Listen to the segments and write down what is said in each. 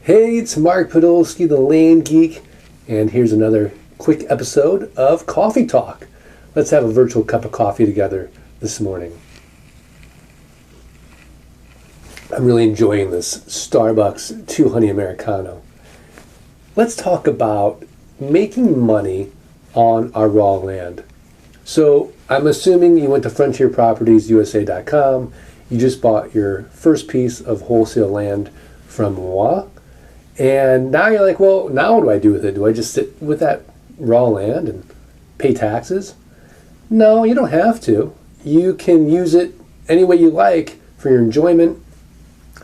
Hey, it's Mark Podolsky, the Land Geek, and here's another quick episode of Coffee Talk. Let's have a virtual cup of coffee together this morning. I'm really enjoying this Starbucks 2 Honey Americano. Let's talk about making money on our raw land. So I'm assuming you went to FrontierPropertiesUSA.com. You just bought your first piece of wholesale land from moi. And now you're like, well, now what do I do with it? Do I just sit with that raw land and pay taxes? No, you don't have to. You can use it any way you like for your enjoyment.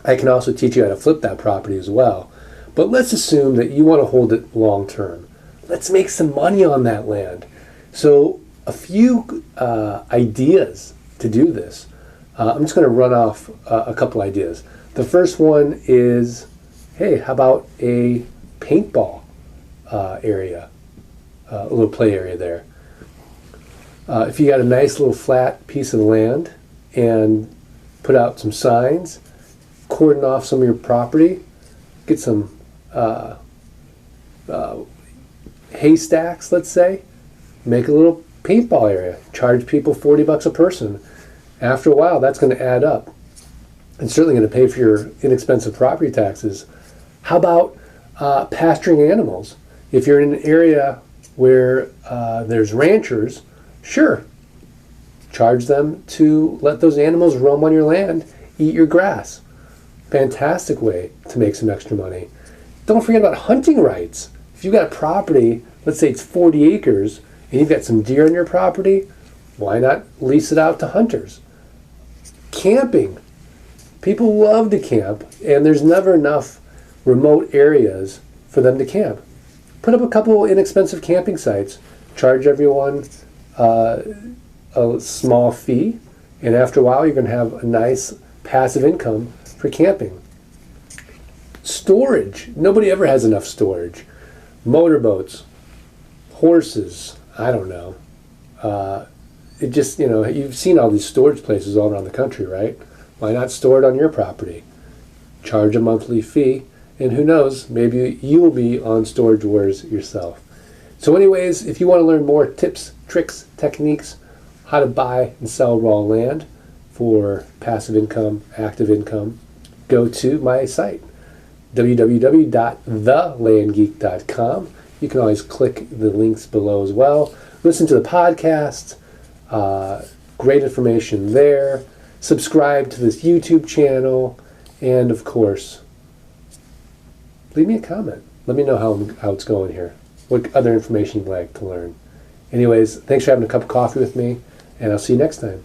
I can also teach you how to flip that property as well. But let's assume that you want to hold it long term. Let's make some money on that land. So a few ideas to do this. I'm just going to run off a couple ideas. The first one is, hey, how about a paintball area, a little play area there. If you got a nice little flat piece of land and put out some signs, cordon off some of your property, get some haystacks, let's say, make a little paintball area, charge people $40 a person. After a while, that's going to add up. It's certainly going to pay for your inexpensive property taxes. How about pasturing animals? If you're in an area where there's ranchers, sure, charge them to let those animals roam on your land, eat your grass. Fantastic way to make some extra money. Don't forget about hunting rights. If you've got a property, let's say it's 40 acres, and you've got some deer on your property, why not lease it out to hunters? Camping. People love to camp, and there's never enough remote areas for them to camp. Put up a couple inexpensive camping sites, charge everyone a small fee, and after a while you're going to have a nice passive income for camping. Storage. Nobody ever has enough storage. Motorboats, horses, I don't know. It just, you've seen all these storage places all around the country, right? Why not store it on your property? Charge a monthly fee, and who knows, maybe you will be on Storage Wars yourself. So anyways, if you want to learn more tips, tricks, techniques, how to buy and sell raw land for passive income, active income, go to my site, www.thelandgeek.com. You can always click the links below as well. Listen to the podcast. Great information there. Subscribe to this YouTube channel. And of course, leave me a comment. Let me know how it's going here. What other information you'd like to learn. Anyways, thanks for having a cup of coffee with me, and I'll see you next time.